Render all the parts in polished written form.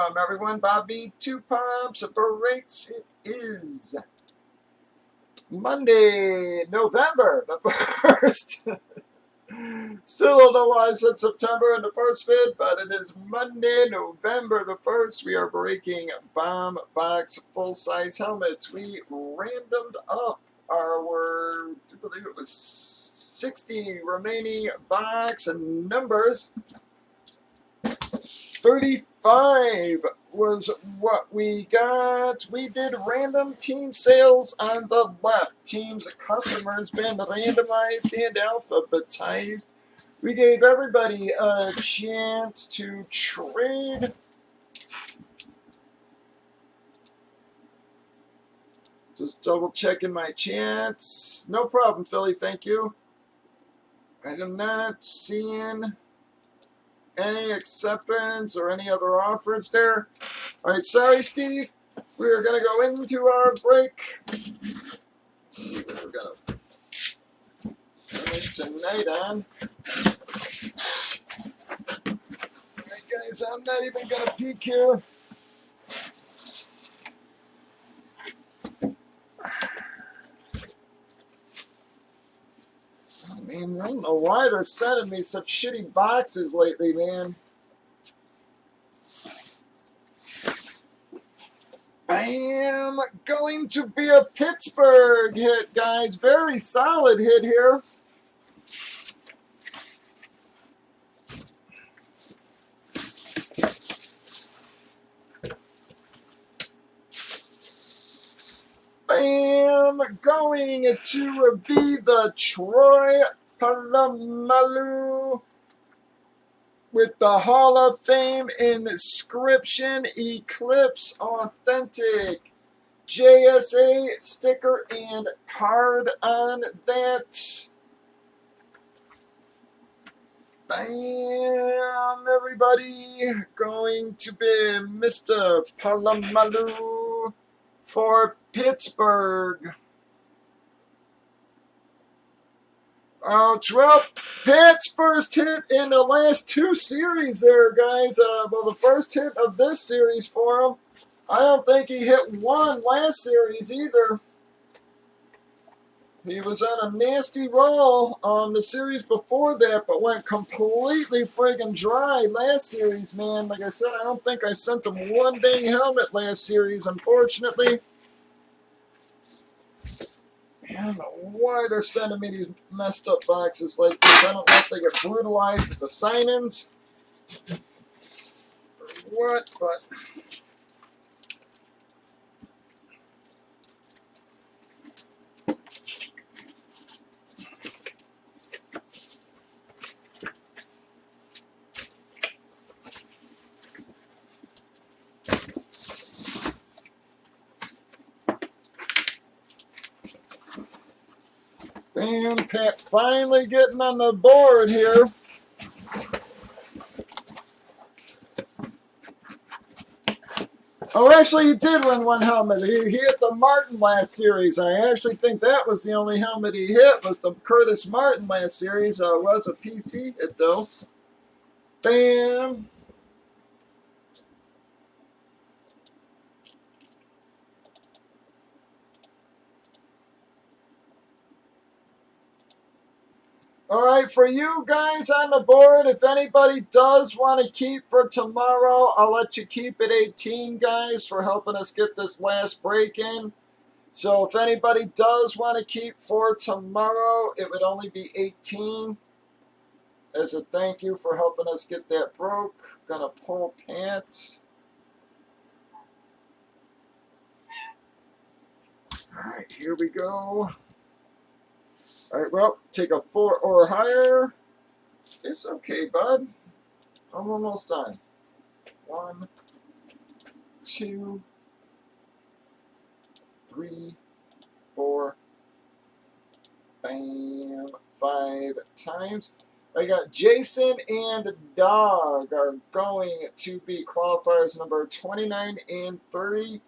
Everyone, Bobby Two Pumps Breaks. It is Monday, November the 1st. Still don't know why I said September in the first bit, but it is Monday, November the 1st. We are breaking bomb box full-size helmets. We randomed up our, I believe it was 60 remaining box and numbers. 35 was what we got. We did random team sales on the left. Teams customers been randomized and alphabetized. We gave everybody a chance to trade. Just double checking my chats. No problem, Philly. Thank you. I am not seeing any acceptance or any other offers there. All right, sorry, Steve. We're going to go into our break. Let's see what we're going to finish tonight on. All right, guys, I'm not even going to peek here. I mean, I don't know why they're sending me such shitty boxes lately, man. Bam! Going to be a Pittsburgh hit, guys. Very solid hit here. Bam! Going to be the Troy Polamalu with the Hall of Fame inscription, Eclipse Authentic JSA sticker and card on that. Bam, everybody. Going to be Mr. Polamalu for Pittsburgh. Well, Pat's first hit in the last two series there, guys. Well, the first hit of this series for him. I don't think he hit one last series either. He was on a nasty roll the series before that, but went completely friggin' dry last series, man. Like I said, I don't think I sent him one dang helmet last series, unfortunately. I don't know why they're sending me these messed up boxes like this. I don't know if they get brutalized at the sign-ins or what, but bam, Pat finally getting on the board here. Oh, actually, he did win one helmet. He hit the Martin last series. I actually think that was the only helmet he hit, was the Curtis Martin last series. It was a PC hit, though. Bam. All right, for you guys on the board, if anybody does want to keep for tomorrow, I'll let you keep at 18, guys, for helping us get this last break in. So if anybody does want to keep for tomorrow, it would only be 18. As a thank you for helping us get that broke. Gonna pull Pat. All right, here we go. All right, well, take a 4 or higher. It's okay, bud. I'm almost done. 1, 2, 3, 4. Bam. 5 times. I got Jason and Dog are going to be qualifiers number 29 and 30.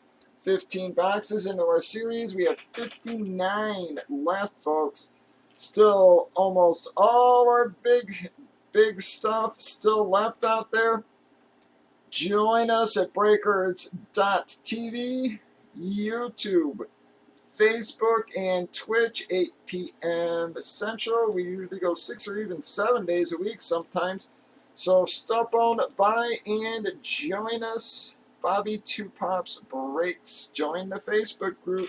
15 boxes into our series. We have 59 left, folks. Still almost all our big stuff still left out there. Join us at Breakers.tv, YouTube, Facebook, and Twitch, 8 p.m. Central. We usually go 6 or even 7 days a week sometimes. So stop on by and join us. Bobby Two Pops Breaks. Join the Facebook group.